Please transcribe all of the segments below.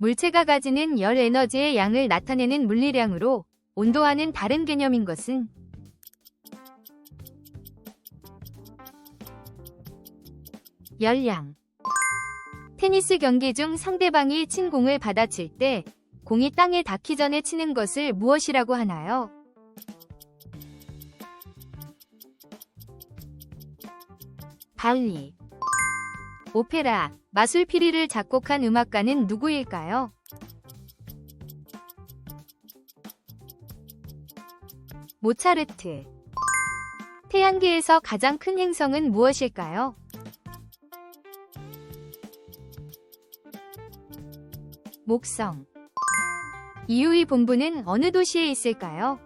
물체가 가지는 열 에너지의 양을 나타내는 물리량으로 온도와는 다른 개념인 것은 열량. 테니스 경기 중 상대방이 친 공을 받아칠 때 공이 땅에 닿기 전에 치는 것을 무엇이라고 하나요? 발리. 오페라, 마술피리를 작곡한 음악가는 누구일까요? 모차르트. 태양계에서 가장 큰 행성은 무엇일까요? 목성. EU의 본부는 어느 도시에 있을까요?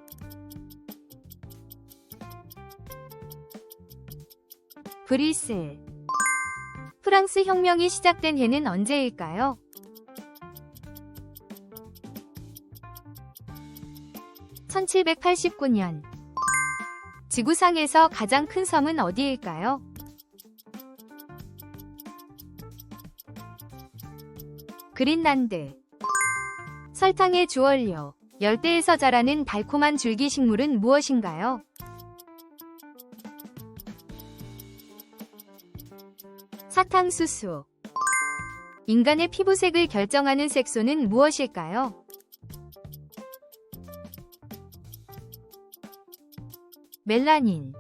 브뤼셀. 프랑스 혁명이 시작된 해는 언제일까요? (1789년) 지구상에서 가장 큰 섬은 어디일까요? 그린란드. 설탕의 주원료, 열대에서 자라는 달콤한 줄기식물은 무엇인가요? 사탕수수. 인간의 피부색을 결정하는 색소는 무엇일까요? 멜라닌.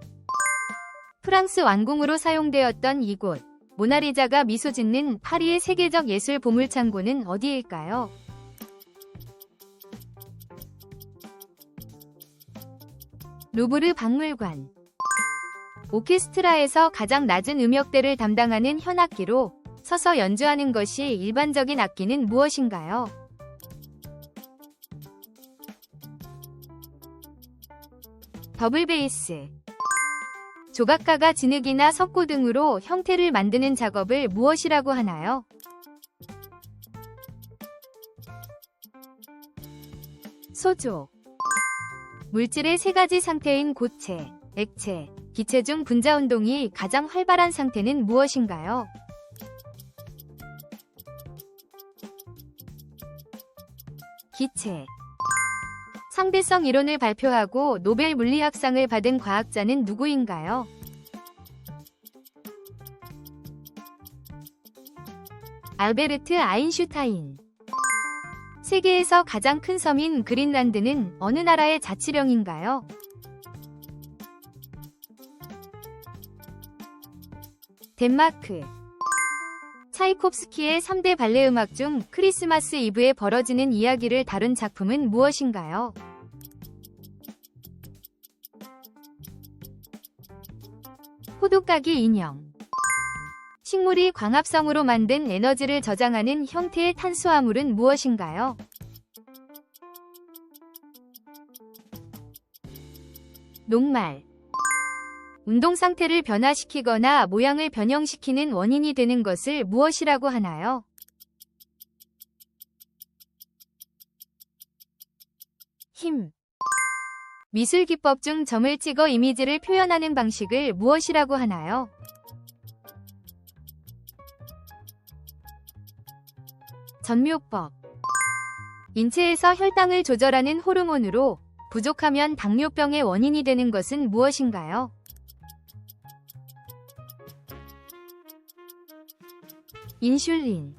프랑스 왕궁으로 사용되었던 이곳, 모나리자가 미소 짓는 파리의 세계적 예술 보물창고는 어디일까요? 루브르 박물관. 오케스트라에서 가장 낮은 음역대를 담당하는 현악기로 서서 연주하는 것이 일반적인 악기는 무엇인가요? 더블 베이스. 조각가가 진흙이나 석고 등으로 형태를 만드는 작업을 무엇이라고 하나요? 소조. 물질의 세 가지 상태인 고체, 액체, 기체 중 분자 운동이 가장 활발한 상태는 무엇인가요? 기체. 상대성 이론을 발표하고 노벨 물리학상을 받은 과학자는 누구인가요? 알베르트 아인슈타인. 세계에서 가장 큰 섬인 그린란드는 어느 나라의 자치령인가요? 덴마크. 차이콥스키의 3대 발레 음악 중 크리스마스 이브에 벌어지는 이야기를 다룬 작품은 무엇인가요? 호두까기 인형. 식물이 광합성으로 만든 에너지를 저장하는 형태의 탄수화물은 무엇인가요? 녹말. 운동 상태를 변화시키거나 모양을 변형시키는 원인이 되는 것을 무엇이라고 하나요? 힘. 미술 기법 중 점을 찍어 이미지를 표현하는 방식을 무엇이라고 하나요? 전묘법. 인체에서 혈당을 조절하는 호르몬으로 부족하면 당뇨병의 원인이 되는 것은 무엇인가요? 인슐린.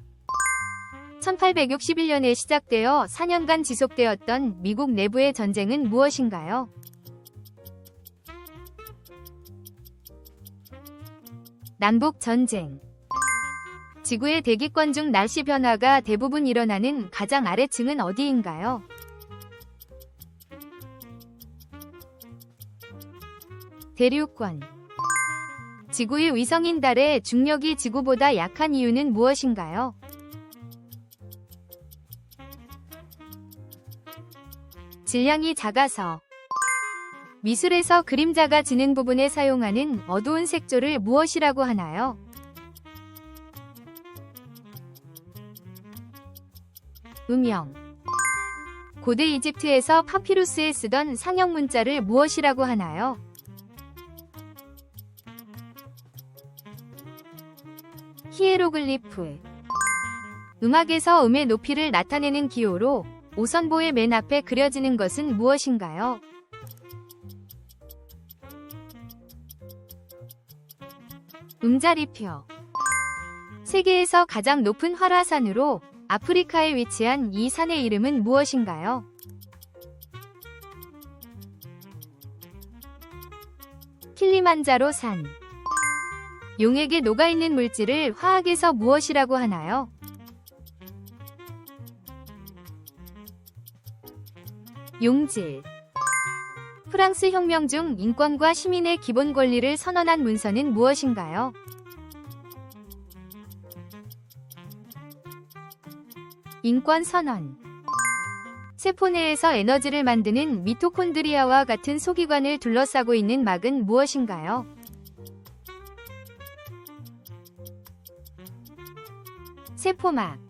1861년에 시작되어 4년간 지속되었던 미국 내부의 전쟁은 무엇인가요? 남북전쟁. 지구의 대기권 중 날씨 변화가 대부분 일어나는 가장 아래층은 어디인가요? 대륙권. 지구의 위성인 달의 중력이 지구보다 약한 이유는 무엇인가요? 질량이 작아서. 미술에서 그림자가 지는 부분에 사용하는 어두운 색조를 무엇이라고 하나요? 음영. 고대 이집트에서 파피루스에 쓰던 상형 문자를 무엇이라고 하나요? 히에로글리프. 음악에서 음의 높이를 나타내는 기호로 오선보의 맨 앞에 그려지는 것은 무엇인가요? 음자리표. 세계에서 가장 높은 활화산으로 아프리카에 위치한 이 산의 이름은 무엇인가요? 킬리만자로 산. 용액에 녹아있는 물질을 화학에서 무엇이라고 하나요? 용질. 프랑스 혁명 중 인권과 시민의 기본 권리를 선언한 문서는 무엇인가요? 인권선언. 세포 내에서 에너지를 만드는 미토콘드리아와 같은 소기관을 둘러싸고 있는 막은 무엇인가요? 세포막.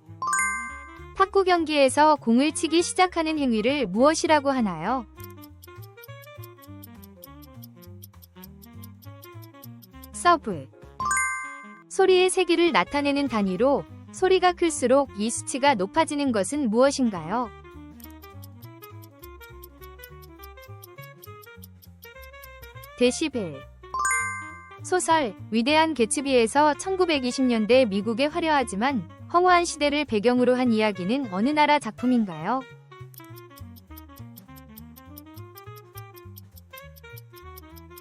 탁구 경기에서 공을 치기 시작하는 행위를 무엇이라고 하나요? 서브. 소리의 세기를 나타내는 단위로 소리가 클수록 이 수치가 높아지는 것은 무엇인가요? 데시벨. 소설 위대한 개츠비에서 1920년대 미국의 화려하지만 허무한 시대를 배경으로 한 이야기는 어느 나라 작품인가요?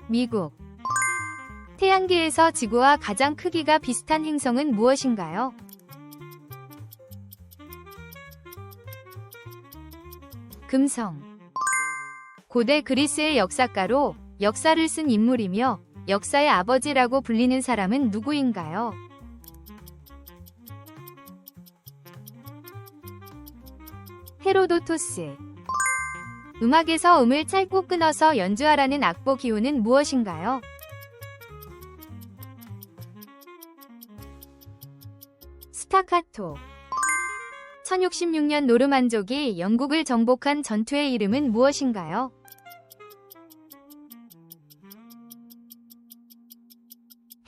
미국. 태양계에서 지구와 가장 크기가 비슷한 행성은 무엇인가요? 금성. 고대 그리스의 역사가로 역사를 쓴 인물이며 역사의 아버지라고 불리는 사람은 누구인가요? 헤로도토스. 음악에서 음을 짧고 끊어서 연주하라는 악보 기호는 무엇인가요? 스타카토. 1066년 노르만족이 영국을 정복한 전투의 이름은 무엇인가요?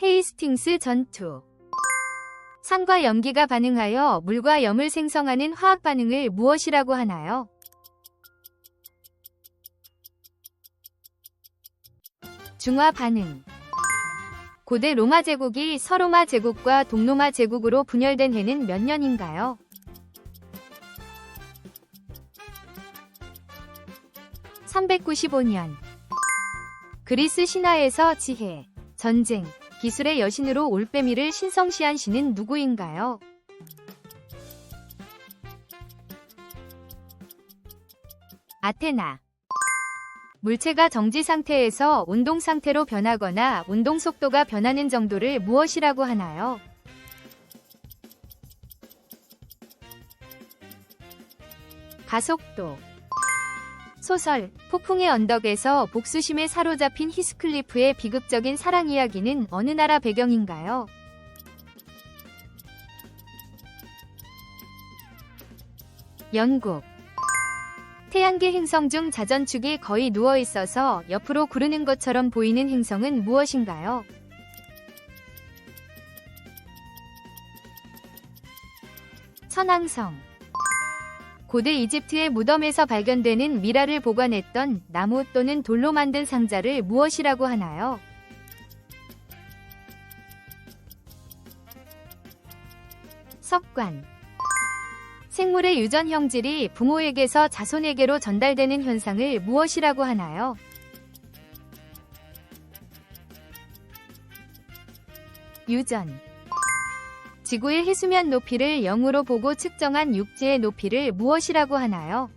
헤이스팅스 전투. 산과 염기가 반응하여 물과 염을 생성하는 화학 반응을 무엇이라고 하나요? 중화 반응. 고대 로마 제국이 서로마 제국과 동로마 제국으로 분열된 해는 몇 년인가요? (395년) 그리스 신화에서 지혜, 전쟁, 기술의 여신으로 올빼미를 신성시한 신은 누구인가요? 아테나. 물체가 정지 상태에서 운동 상태로 변하거나 운동 속도가 변하는 정도를 무엇이라고 하나요? 가속도. 소설 폭풍의 언덕에서 복수심에 사로잡힌 히스클리프의 비극적인 사랑 이야기는 어느 나라 배경인가요? 영국. 태양계 행성 중 자전축이 거의 누워있어서 옆으로 구르는 것처럼 보이는 행성은 무엇인가요? 천왕성. 고대 이집트의 무덤에서 발견되는 미라를 보관했던 나무 또는 돌로 만든 상자를 무엇이라고 하나요? 석관. 생물의 유전 형질이 부모에게서 자손에게로 전달되는 현상을 무엇이라고 하나요? 유전. 지구의 해수면 높이를 0으로 보고 측정한 육지의 높이를 무엇이라고 하나요?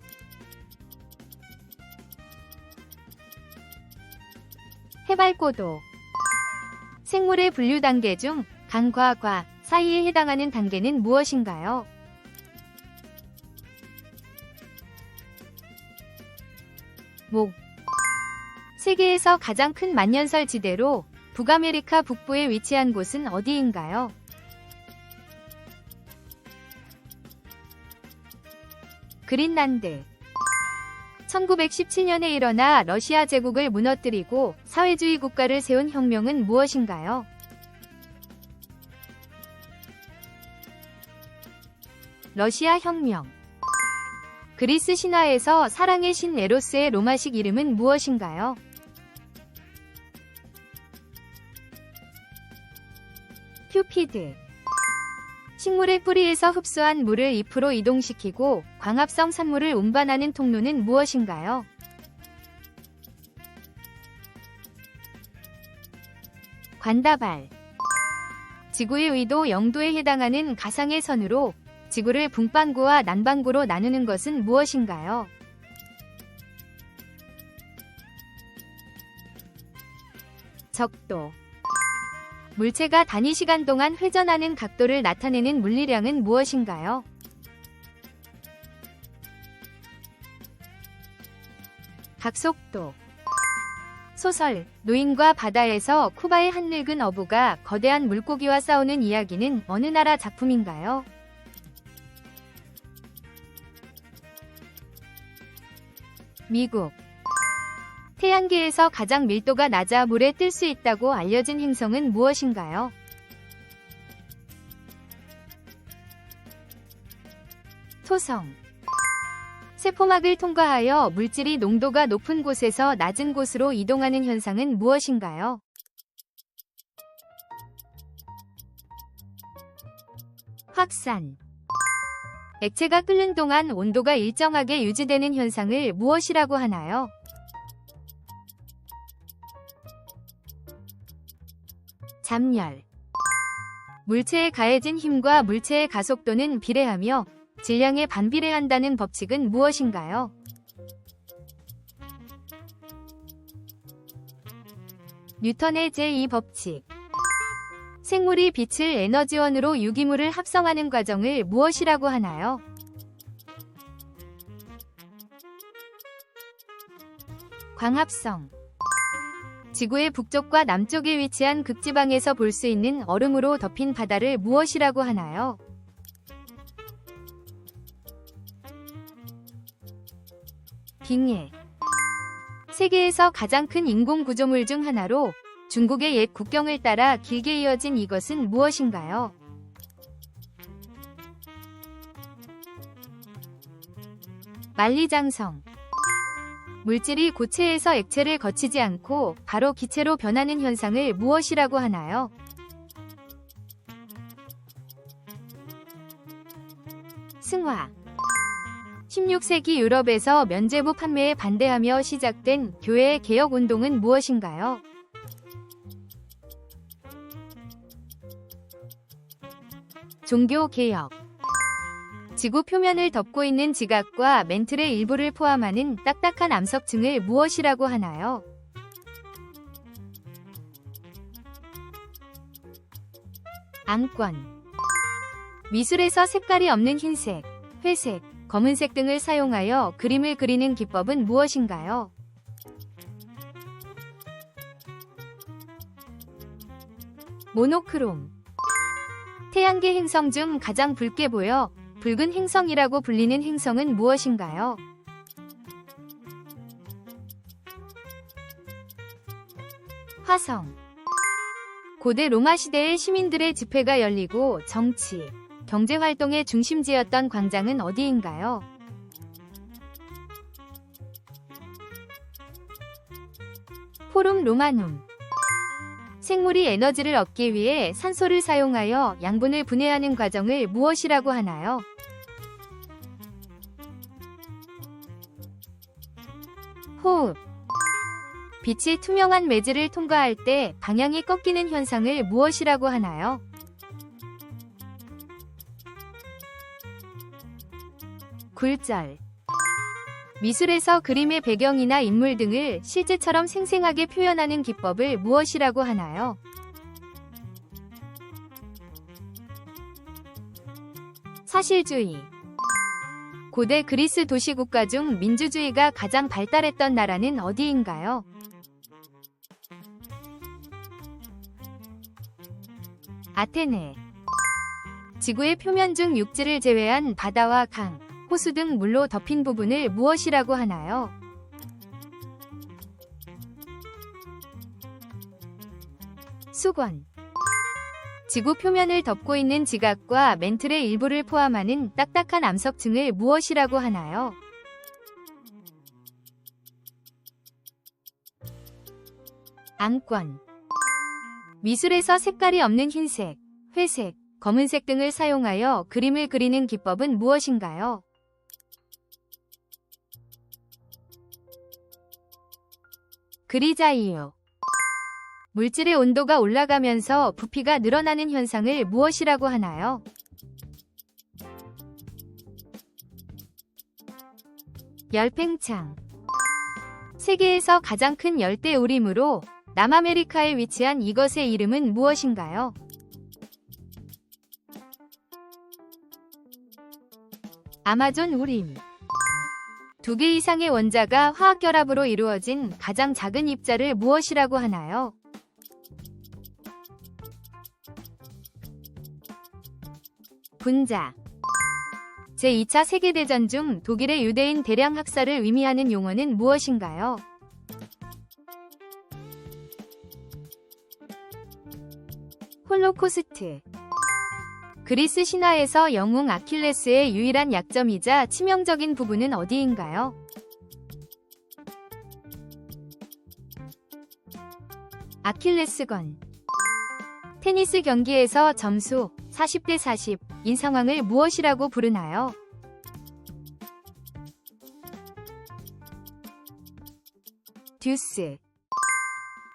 해발고도. 생물의 분류 단계 중 강과 과 사이에 해당하는 단계는 무엇인가요? 목. 세계에서 가장 큰 만년설 지대로 북아메리카 북부에 위치한 곳은 어디인가요? 그린란드. 1917년에 일어나 러시아 제국을 무너뜨리고 사회주의 국가를 세운 혁명은 무엇인가요? 러시아 혁명. 그리스 신화에서 사랑의 신 에로스의 로마식 이름은 무엇인가요? 큐피드. 식물의 뿌리에서 흡수한 물을 잎으로 이동시키고 광합성 산물을 운반하는 통로는 무엇인가요? 관다발. 지구의 의도 0도에 해당하는 가상의 선으로 지구를 북반구와 남반구로 나누는 것은 무엇인가요? 적도. 물체가 단위 시간 동안 회전하는 각도를 나타내는 물리량은 무엇인가요? 각속도. 소설 노인과 바다에서 쿠바의 한 늙은 어부가 거대한 물고기와 싸우는 이야기는 어느 나라 작품인가요? 미국. 태양계에서 가장 밀도가 낮아 물에 뜰 수 있다고 알려진 행성은 무엇인가요? 토성. 세포막을 통과하여 물질이 농도가 높은 곳에서 낮은 곳으로 이동하는 현상은 무엇인가요? 확산. 액체가 끓는 동안 온도가 일정하게 유지되는 현상을 무엇이라고 하나요? 잠열. 물체에 가해진 힘과 물체의 가속도는 비례하며 질량에 반비례한다는 법칙은 무엇인가요? 뉴턴의 제2법칙. 생물이 빛을 에너지원으로 유기물을 합성하는 과정을 무엇이라고 하나요? 광합성. 지구의 북쪽과 남쪽에 위치한 극지방에서 볼 수 있는 얼음으로 덮인 바다를 무엇이라고 하나요? 빙해. 세계에서 가장 큰 인공 구조물 중 하나로 중국의 옛 국경을 따라 길게 이어진 이것은 무엇인가요? 만리장성. 물질이 고체에서 액체를 거치지 않고 바로 기체로 변하는 현상을 무엇이라고 하나요? 승화. 16세기 유럽에서 면죄부 판매에 반대하며 시작된 교회의 개혁 운동은 무엇인가요? 종교개혁. 지구 표면을 덮고 있는 지각과 멘틀의 일부를 포함하는 딱딱한 암석층을 무엇이라고 하나요? 앙권. 미술에서 색깔이 없는 흰색, 회색, 검은색 등을 사용하여 그림을 그리는 기법은 무엇인가요? 모노크롬. 태양계 행성 중 가장 붉게 보여 붉은 행성이라고 불리는 행성은 무엇인가요? 화성. 고대 로마 시대의 시민들의 집회가 열리고 정치, 경제 활동의 중심지였던 광장은 어디인가요? 포rum 로마눔. 생물이 에너지를 얻기 위해 산소를 사용하여 양분을 분해하는 과정을 무엇이라고 하나요? 호흡. 빛이 투명한 매질을 통과할 때 방향이 꺾이는 현상을 무엇이라고 하나요? 굴절. 미술에서 그림의 배경이나 인물 등을 실제처럼 생생하게 표현하는 기법을 무엇이라고 하나요? 사실주의. 고대 그리스 도시국가 중 민주주의가 가장 발달했던 나라는 어디인가요? 아테네. 지구의 표면 중 육지를 제외한 바다와 강, 호수 등 물로 덮인 부분을 무엇이라고 하나요? 수건. 지구 표면을 덮고 있는 지각과 멘틀의 일부를 포함하는 딱딱한 암석층을 무엇이라고 하나요? 암권. 미술에서 색깔이 없는 흰색, 회색, 검은색 등을 사용하여 그림을 그리는 기법은 무엇인가요? 그리자이요. 물질의 온도가 올라가면서 부피가 늘어나는 현상을 무엇이라고 하나요? 열팽창. 세계에서 가장 큰 열대우림으로 남아메리카에 위치한 이것의 이름은 무엇인가요? 아마존 우림. 2개 이상의 원자가 화학결합으로 이루어진 가장 작은 입자를 무엇이라고 하나요? 분자. 제2차 세계대전 중 독일의 유대인 대량 학살을 의미하는 용어는 무엇인가요? 홀로코스트. 그리스 신화에서 영웅 아킬레스의 유일한 약점이자 치명적인 부분은 어디인가요? 아킬레스건. 테니스 경기에서 점수 40대 40인 상황을 무엇이라고 부르나요? 듀스.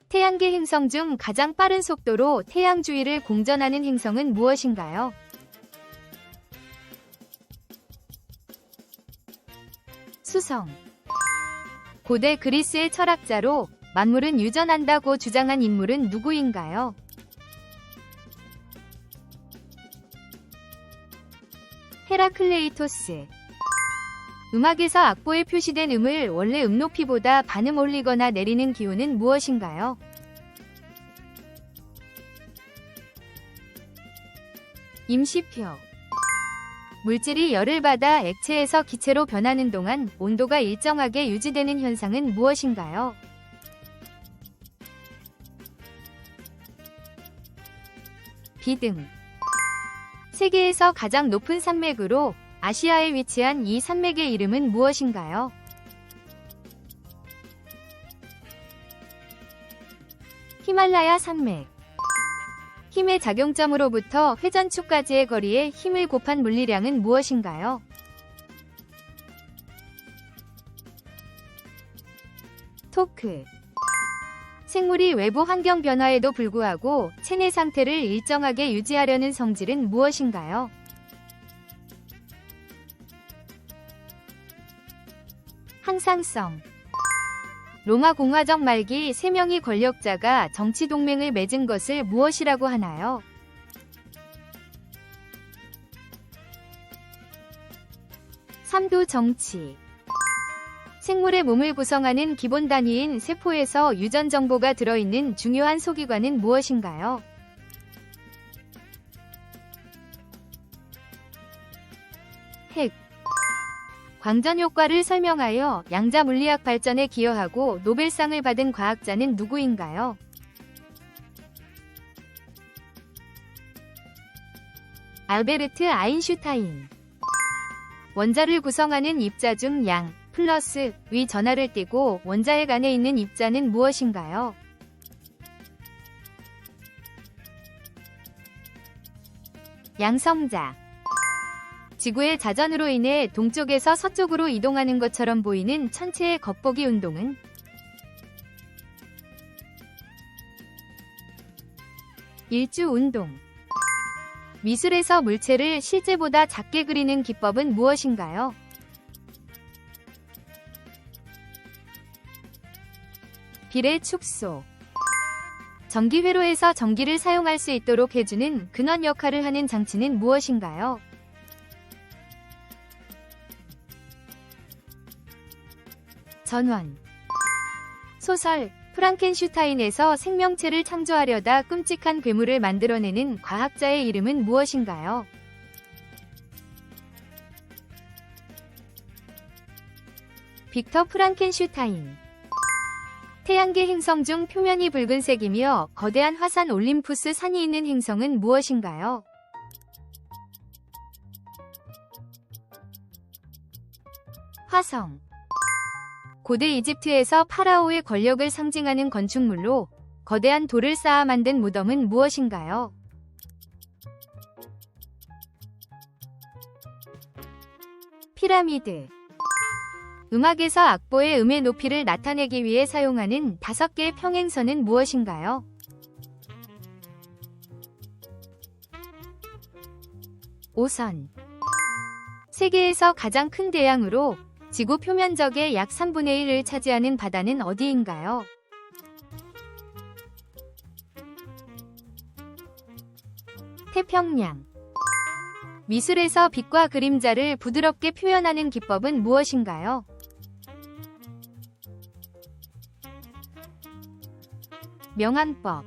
태양계 행성 중 가장 빠른 속도로 태양 주위를 공전하는 행성은 무엇인가요? 수성. 고대 그리스의 철학자로 만물은 유전한다고 주장한 인물은 누구인가요? 헤라클레이토스. 음악에서 악보에 표시된 음을 원래 음높이보다 반음 올리거나 내리는 기호는 무엇인가요? 임시표. 물질이 열을 받아 액체에서 기체로 변하는 동안 온도가 일정하게 유지되는 현상은 무엇인가요? 비등. 세계에서 가장 높은 산맥으로 아시아에 위치한 이 산맥의 이름은 무엇인가요? 히말라야 산맥. 힘의 작용점으로부터 회전축까지의 거리에 힘을 곱한 물리량은 무엇인가요? 토크. 생물이 외부 환경 변화에도 불구하고 체내 상태를 일정하게 유지하려는 성질은 무엇인가요? 항상성. 로마 공화정 말기 3명의 권력자가 정치 동맹을 맺은 것을 무엇이라고 하나요? 삼도 정치. 생물의 몸을 구성하는 기본 단위인 세포에서 유전 정보가 들어있는 중요한 소기관은 무엇인가요? 핵. 광전 효과를 설명하여 양자 물리학 발전에 기여하고 노벨상을 받은 과학자는 누구인가요? 알베르트 아인슈타인. 원자를 구성하는 입자 중 양, 플러스, 위 전하를 띠고 원자핵 안에 있는 입자는 무엇인가요? 양성자. 지구의 자전으로 인해 동쪽에서 서쪽으로 이동하는 것처럼 보이는 천체의 겉보기 운동은? 일주 운동. 미술에서 물체를 실제보다 작게 그리는 기법은 무엇인가요? 비례 축소. 전기 회로에서 전기를 사용할 수 있도록 해주는 근원 역할을 하는 장치는 무엇인가요? 전원. 소설 프랑켄슈타인에서 생명체를 창조하려다 끔찍한 괴물을 만들어내는 과학자의 이름은 무엇인가요? 빅터 프랑켄슈타인. 태양계 행성 중 표면이 붉은색이며 거대한 화산 올림푸스 산이 있는 행성은 무엇인가요? 화성. 고대 이집트에서 파라오의 권력을 상징하는 건축물로 거대한 돌을 쌓아 만든 무덤은 무엇인가요? 피라미드. 음악에서 악보의 음의 높이를 나타내기 위해 사용하는 5개의 평행선은 무엇인가요? 오선. 세계에서 가장 큰 대양으로 지구 표면적의 약 3분의 1을 차지하는 바다는 어디인가요? 태평양. 미술에서 빛과 그림자를 부드럽게 표현하는 기법은 무엇인가요? 명암법.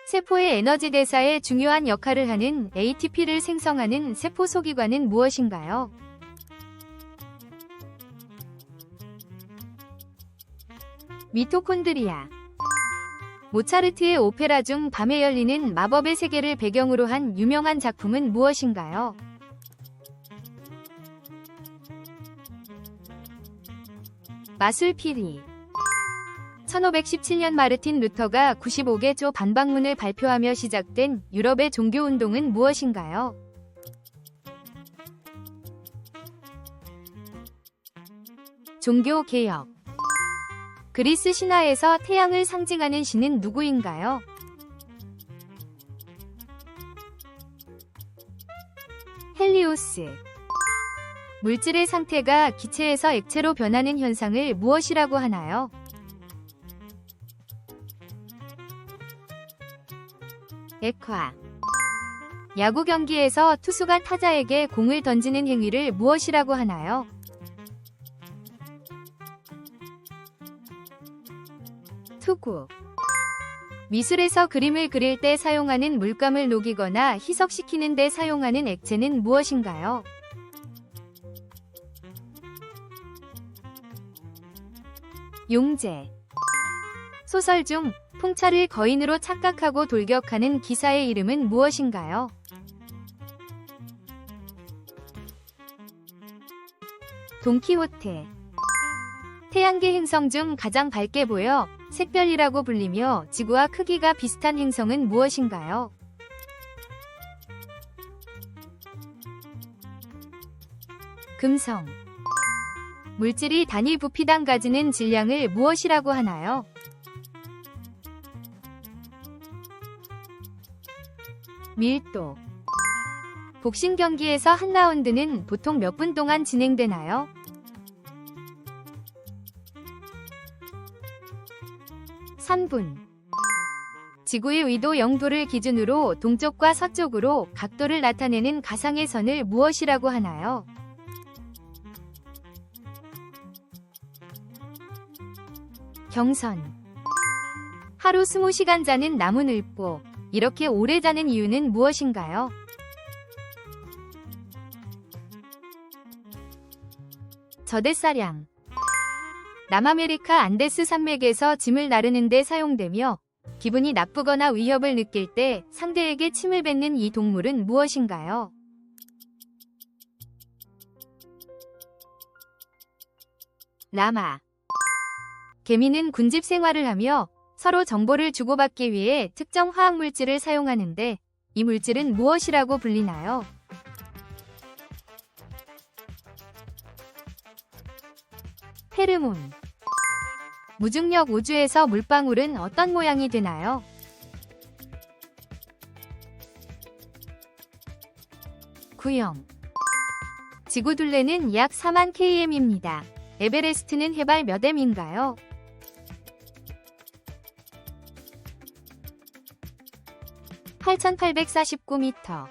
세포의 에너지 대사에 중요한 역할을 하는 ATP를 생성하는 세포 소기관은 무엇인가요? 미토콘드리아. 모차르트의 오페라 중 밤에 열리는 마법의 세계를 배경으로 한 유명한 작품은 무엇인가요? 마술피리. 1517년 마르틴 루터가 95개 조 반박문을 발표하며 시작된 유럽의 종교운동은 무엇인가요? 종교개혁. 그리스 신화에서 태양을 상징하는 신은 누구인가요? 헬리오스. 물질의 상태가 기체에서 액체로 변하는 현상을 무엇이라고 하나요? 액화. 야구 경기에서 투수가 타자에게 공을 던지는 행위를 무엇이라고 하나요? 투구. 미술에서 그림을 그릴 때 사용하는 물감을 녹이거나 희석시키는 데 사용하는 액체는 무엇인가요? 용제. 소설 중 풍차를 거인으로 착각하고 돌격하는 기사의 이름은 무엇인가요? 돈키호테. 태양계 행성 중 가장 밝게 보여 색별이라고 불리며 지구와 크기가 비슷한 행성은 무엇인가요? 금성. 물질이 단위 부피당 가지는 질량을 무엇이라고 하나요? 밀도. 복싱 경기에서 한 라운드는 보통 몇 분 동안 진행되나요? 3분. 지구의 위도 0도를 기준으로 동쪽과 서쪽으로 각도를 나타내는 가상의 선을 무엇이라고 하나요? 경선. 하루 20시간 자는 나무늘보. 이렇게 오래 자는 이유는 무엇인가요? 저대사량. 남아메리카 안데스 산맥에서 짐을 나르는 데 사용되며 기분이 나쁘거나 위협을 느낄 때 상대에게 침을 뱉는 이 동물은 무엇인가요? 라마. 개미는 군집 생활을 하며 서로 정보를 주고받기 위해 특정 화학물질을 사용하는데 이 물질은 무엇이라고 불리나요? 페르몬. 무중력 우주에서 물방울은 어떤 모양이 되나요? 구형. 지구 둘레는 약 4만 km입니다. 에베레스트는 해발 몇 m인가요? 8,849m.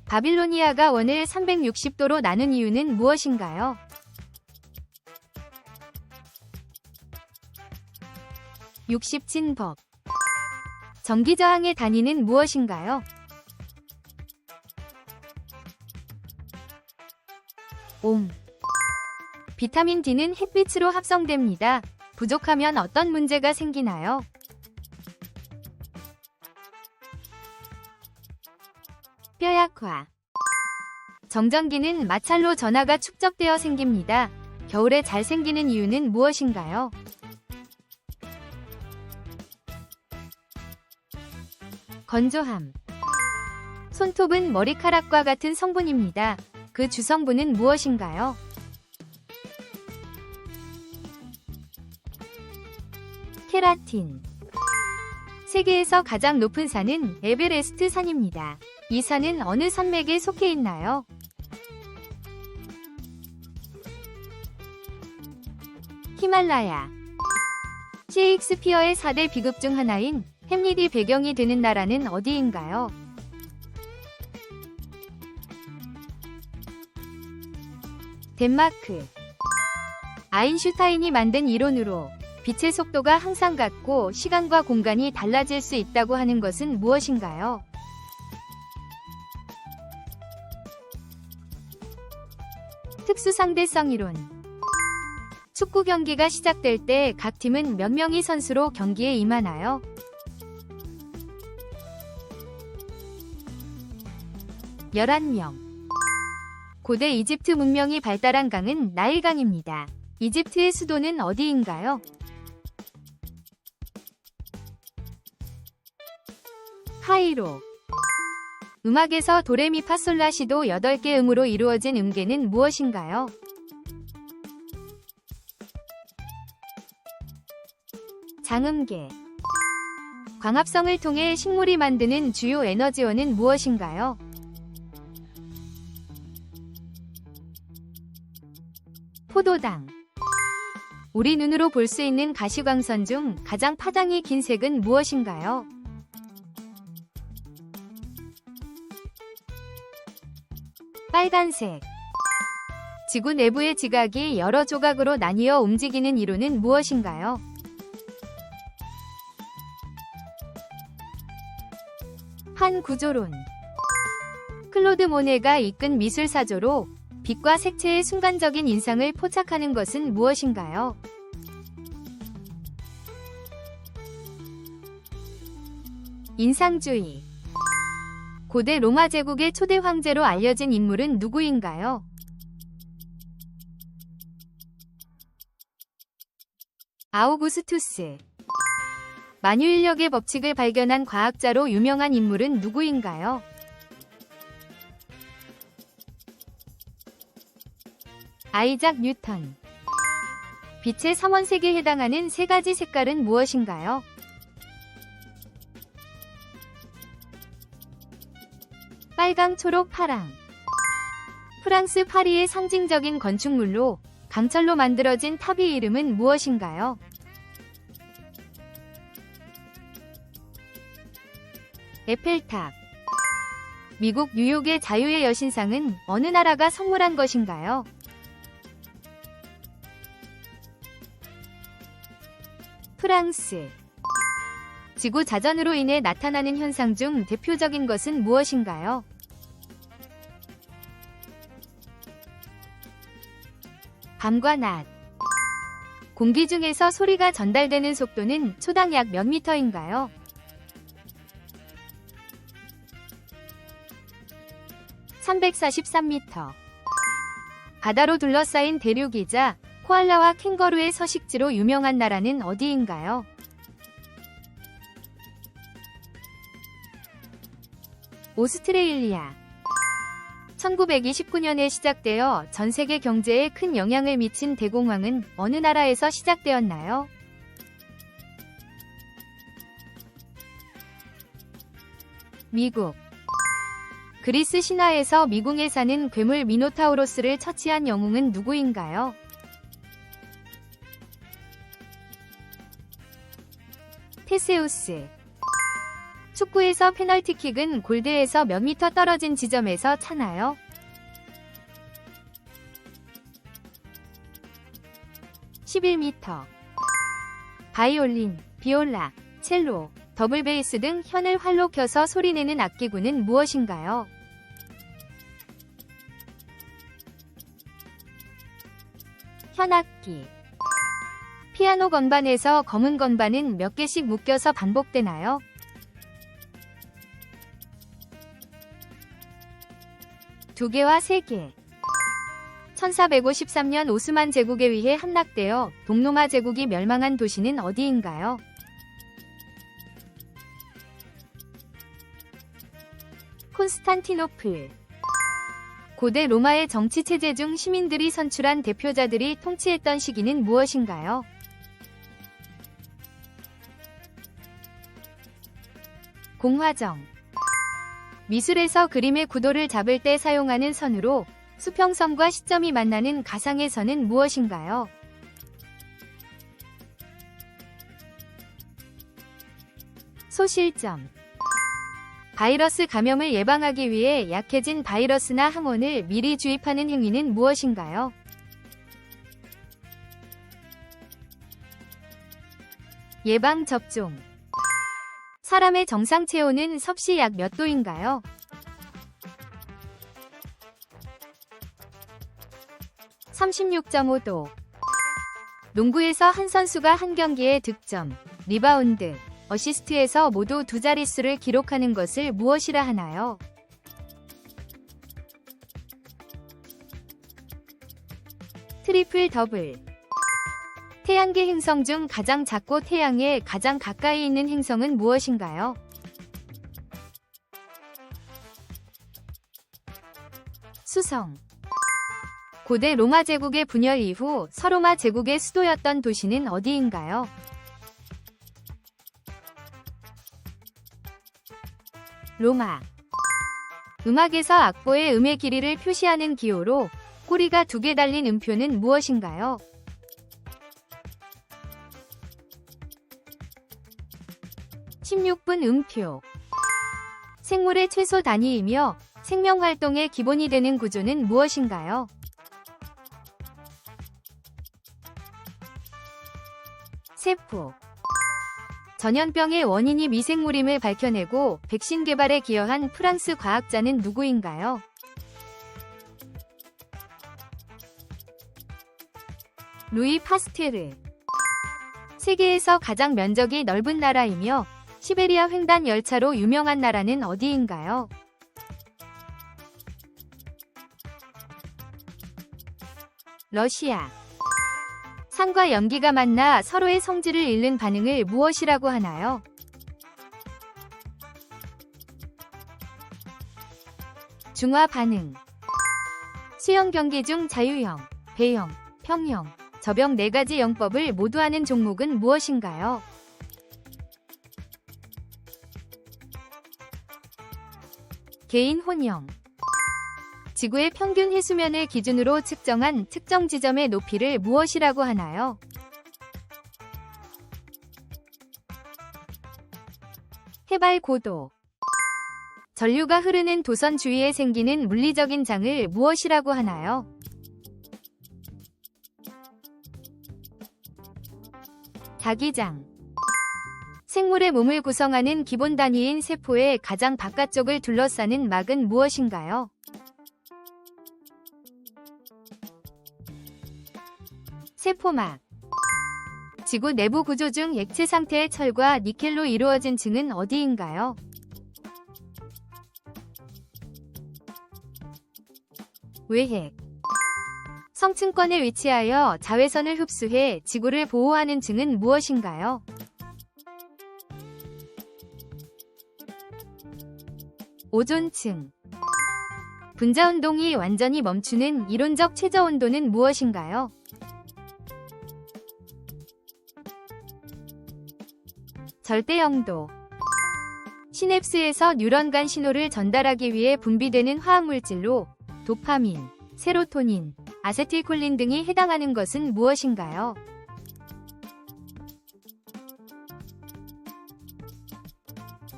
바빌로니아가 원을 360도로 나눈 이유는 무엇인가요? 육십진법. 전기저항의 단위는 무엇인가요? 옴. 비타민 D는 햇빛으로 합성됩니다. 부족하면 어떤 문제가 생기나요? 뼈약화. 정전기는 마찰로 전하가 축적되어 생깁니다. 겨울에 잘 생기는 이유는 무엇인가요? 건조함. 손톱은 머리카락과 같은 성분입니다. 그 주성분은 무엇인가요? 케라틴. 세계에서 가장 높은 산은 에베레스트 산입니다. 이 산은 어느 산맥에 속해 있나요? 히말라야. 셰익스피어의 4대 비극 중 하나인 햄릿이 배경이 되는 나라는 어디인가요? 덴마크. 아인슈타인이 만든 이론으로 빛의 속도가 항상 같고 시간과 공간이 달라질 수 있다고 하는 것은 무엇인가요? 특수상대성 이론. 축구 경기가 시작될 때 각 팀은 몇 명의 선수로 경기에 임하나요? 열한 명. 고대 이집트 문명이 발달한 강은 나일강입니다. 이집트의 수도는 어디인가요? 카이로. 음악에서 도레미파솔라시도 8개 음으로 이루어진 음계는 무엇인가요? 장음계. 광합성을 통해 식물이 만드는 주요 에너지원은 무엇인가요? 포도당. 우리 눈으로 볼 수 있는 가시광선 중 가장 파장이 긴 색은 무엇인가요? 빨간색. 지구 내부의 지각이 여러 조각으로 나뉘어 움직이는 이론은 무엇인가요? 한 구조론. 클로드 모네가 이끈 미술사조로 빛과 색채의 순간적인 인상을 포착하는 것은 무엇인가요? 인상주의. 고대 로마 제국의 초대 황제로 알려진 인물은 누구인가요? 아우구스투스. 만유인력의 법칙을 발견한 과학자로 유명한 인물은 누구인가요? 아이작 뉴턴. 빛의 삼원색에 해당하는 세 가지 색깔은 무엇인가요? 빨강, 초록, 파랑. 프랑스 파리의 상징적인 건축물로 강철로 만들어진 탑의 이름은 무엇인가요? 에펠탑. 미국 뉴욕의 자유의 여신상은 어느 나라가 선물한 것인가요? 프랑스. 지구 자전으로 인해 나타나는 현상 중 대표적인 것은 무엇인가요? 밤과 낮. 공기 중에서 소리가 전달되는 속도는 초당 약 몇 미터인가요? (343m) 바다로 둘러싸인 대륙이자 코알라와 캥거루의 서식지로 유명한 나라는 어디인가요? 오스트레일리아. 1929년에 시작되어 전 세계 경제에 큰 영향을 미친 대공황은 어느 나라에서 시작되었나요? 미국. 그리스 신화에서 미궁에 사는 괴물 미노타우로스를 처치한 영웅은 누구인가요? 테세우스. 축구에서 페널티킥은 골대에서 몇 미터 떨어진 지점에서 차나요? (11m) 바이올린, 비올라, 첼로, 더블 베이스 등 현을 활로 켜서 소리내는 악기구는 무엇인가요? 현악기. 피아노 건반에서 검은 건반은 몇 개씩 묶여서 반복되나요? 두 개와 세 개. 1453년 오스만 제국에 의해 함락되어 동로마 제국이 멸망한 도시는 어디인가요? 콘스탄티노플. 고대 로마의 정치체제 중 시민들이 선출한 대표자들이 통치했던 시기는 무엇인가요? 공화정. 미술에서 그림의 구도를 잡을 때 사용하는 선으로 수평선과 시점이 만나는 가상의 선은 무엇인가요? 소실점. 바이러스 감염을 예방하기 위해 약해진 바이러스나 항원을 미리 주입하는 행위는 무엇인가요? 예방접종. 사람의 정상 체온은 섭씨 약 몇 도인가요? 36.5도. 농구에서 한 선수가 한 경기에 득점, 리바운드, 어시스트에서 모두 두 자릿수를 기록하는 것을 무엇이라 하나요? 트리플 더블. 태양계 행성 중 가장 작고 태양에 가장 가까이 있는 행성은 무엇인가요? 수성. 고대 로마 제국의 분열 이후 서로마 제국의 수도였던 도시는 어디인가요? 로마. 음악에서 악보의 음의 길이를 표시하는 기호로 꼬리가 두 개 달린 음표는 무엇인가요? (16분) 음표. 생물의 최소 단위이며 생명활동의 기본이 되는 구조는 무엇인가요? 세포. 전염병의 원인이 미생물임을 밝혀내고 백신 개발에 기여한 프랑스 과학자는 누구인가요? 루이 파스테르. 세계에서 가장 면적이 넓은 나라이며 시베리아 횡단 열차로 유명한 나라는 어디인가요? 러시아. 산과 연기가 만나 서로의 성질을 잃는 반응을 무엇이라고 하나요? 중화 반응. 수영 경기 중 자유형, 배형, 평형, 접영 4가지 영법을 모두 하는 종목은 무엇인가요? 개인 혼영. 지구의 평균 해수면을 기준으로 측정한 특정 지점의 높이를 무엇이라고 하나요? 해발 고도. 전류가 흐르는 도선 주위에 생기는 물리적인 장을 무엇이라고 하나요? 다기장. 생물의 몸을 구성하는 기본 단위인 세포의 가장 바깥쪽을 둘러싸는 막은 무엇인가요? 세포막. 지구 내부 구조 중 액체 상태의 철과 니켈로 이루어진 층은 어디인가요? 외핵. 성층권에 위치하여 자외선을 흡수해 지구를 보호하는 층은 무엇인가요? 오존층. 분자운동이 완전히 멈추는 이론적 최저온도는 무엇인가요? 절대영도. 시냅스에서 뉴런 간 신호를 전달하기 위해 분비되는 화학물질로 도파민, 세로토닌, 아세틸콜린 등이 해당하는 것은 무엇인가요?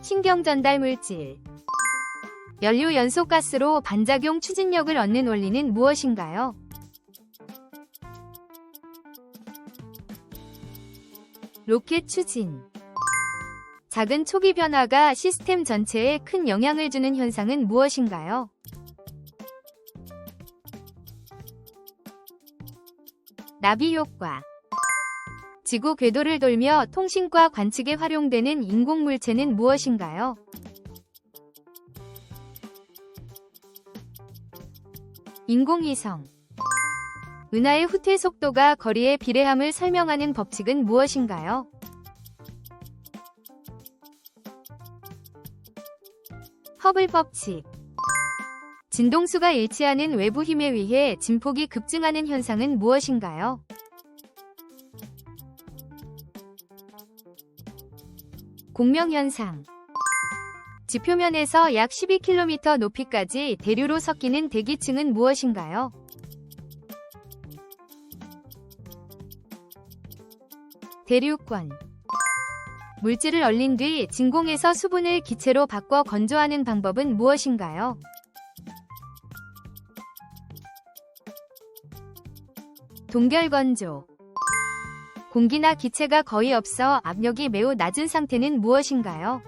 신경전달물질. 연료 연소가스로 반작용 추진력을 얻는 원리는 무엇인가요? 로켓 추진. 작은 초기 변화가 시스템 전체에 큰 영향을 주는 현상은 무엇인가요? 나비 효과. 지구 궤도를 돌며 통신과 관측에 활용되는 인공물체는 무엇인가요? 인공위성. 은하의 후퇴 속도가 거리의 비례함을 설명하는 법칙은 무엇인가요? 허블 법칙. 진동수가 일치하는 외부 힘에 의해 진폭이 급증하는 현상은 무엇인가요? 공명현상. 지표면에서 약 12km 높이까지 대류로 섞이는 대기층은 무엇인가요? 대류권. 물질을 얼린 뒤 진공에서 수분을 기체로 바꿔 건조하는 방법은 무엇인가요? 동결건조. 공기나 기체가 거의 없어 압력이 매우 낮은 상태는 무엇인가요?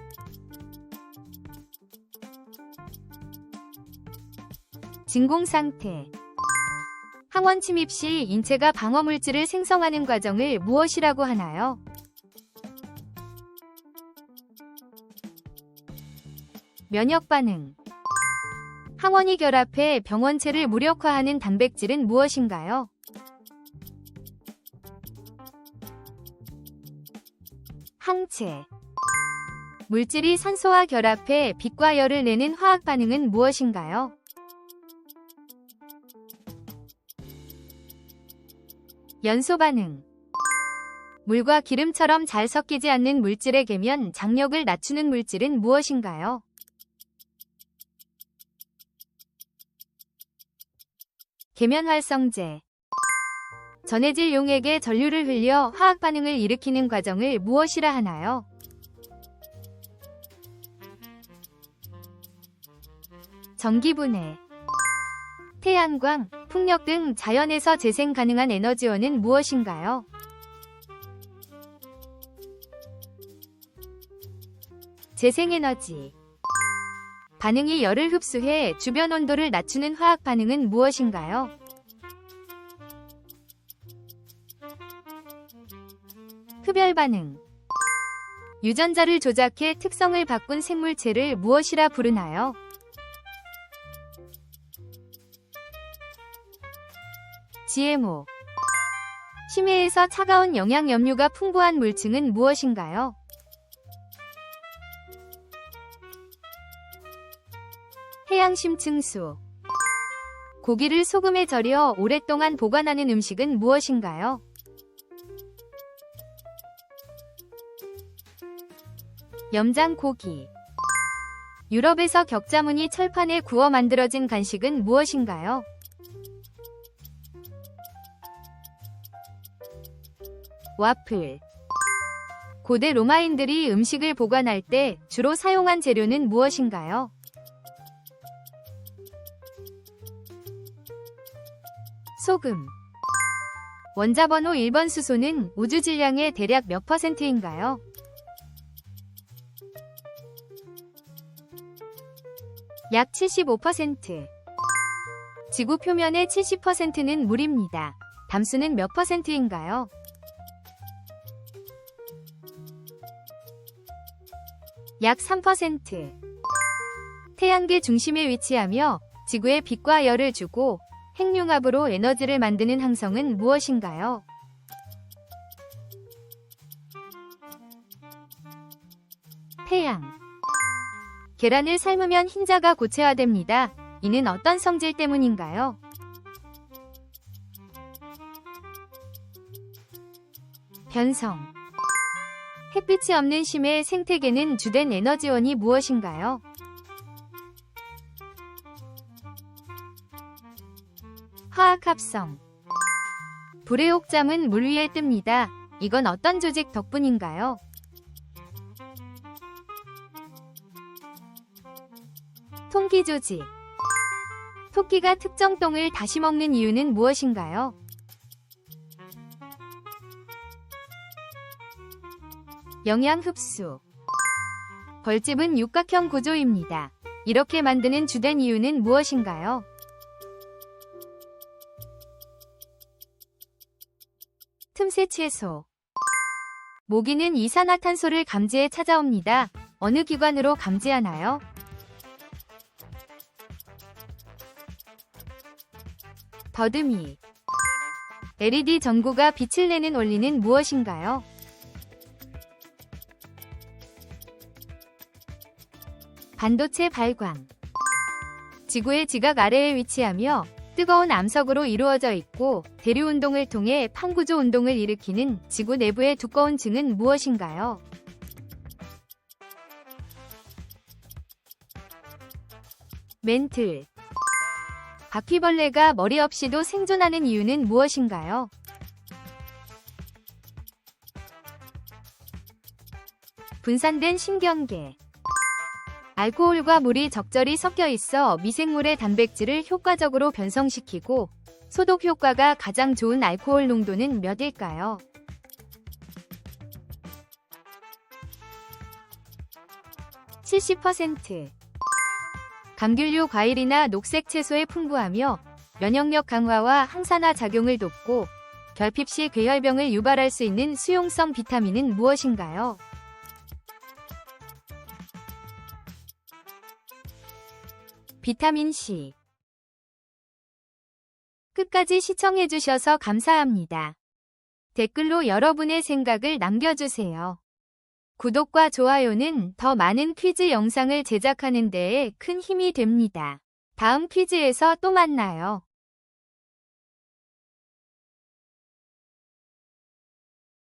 진공상태. 항원 침입 시 인체가 방어물질을 생성하는 과정을 무엇이라고 하나요? 면역반응. 항원이 결합해 병원체를 무력화하는 단백질은 무엇인가요? 항체. 물질이 산소와 결합해 빛과 열을 내는 화학 반응은 무엇인가요? 연소 반응. 물과 기름처럼 잘 섞이지 않는 물질의 계면 장력을 낮추는 물질은 무엇인가요? 계면활성제. 전해질 용액에 전류를 흘려 화학 반응을 일으키는 과정을 무엇이라 하나요? 전기분해. 태양광, 풍력 등 자연에서 재생 가능한 에너지원은 무엇인가요? 재생에너지. 반응이 열을 흡수해 주변 온도를 낮추는 화학 반응은 무엇인가요? 흡열 반응. 유전자를 조작해 특성을 바꾼 생물체를 무엇이라 부르나요? GMO. 심해에서 차가운 영양염류가 풍부한 물층은 무엇인가요? 해양심층수. 고기를 소금에 절여 오랫동안 보관하는 음식은 무엇인가요? 염장고기. 유럽에서 격자무늬 철판에 구워 만들어진 간식은 무엇인가요? 와플. 고대 로마인들이 음식을 보관할 때 주로 사용한 재료는 무엇인가요? 소금. 원자번호 1번 수소는 우주 질량의 대략 몇 %인가요? 약 75%. 지구 표면의 70%는 물입니다. 담수는 몇 %인가요? 약 3%. 태양계 중심에 위치하며 지구에 빛과 열을 주고 핵융합으로 에너지를 만드는 항성은 무엇인가요? 태양. 계란을 삶으면 흰자가 고체화됩니다. 이는 어떤 성질 때문인가요? 변성. 햇빛이 없는 심해 생태계는 주된 에너지원이 무엇인가요? 화학합성. 불의 옥잠은 물 위에 뜹니다. 이건 어떤 조직 덕분인가요? 통기조직. 토끼가 특정 똥을 다시 먹는 이유는 무엇인가요? 영양 흡수. 벌집은 육각형 구조입니다. 이렇게 만드는 주된 이유는 무엇인가요? 틈새 채소. 모기는 이산화탄소를 감지해 찾아옵니다. 어느 기관으로 감지하나요? 더듬이. LED 전구가 빛을 내는 원리는 무엇인가요? 반도체 발광. 지구의 지각 아래에 위치하며 뜨거운 암석으로 이루어져 있고 대류운동을 통해 판구조 운동을 일으키는 지구 내부의 두꺼운 층은 무엇인가요? 멘틀. 바퀴벌레가 머리 없이도 생존하는 이유는 무엇인가요? 분산된 신경계. 알코올과 물이 적절히 섞여 있어 미생물의 단백질을 효과적으로 변성시키고 소독 효과가 가장 좋은 알코올 농도는 몇일까요? 70%. 감귤류 과일이나 녹색 채소에 풍부하며 면역력 강화와 항산화 작용을 돕고 결핍 시 괴혈병을 유발할 수 있는 수용성 비타민은 무엇인가요? 비타민 C. 끝까지 시청해주셔서 감사합니다. 댓글로 여러분의 생각을 남겨주세요. 구독과 좋아요는 더 많은 퀴즈 영상을 제작하는 데에 큰 힘이 됩니다. 다음 퀴즈에서 또 만나요.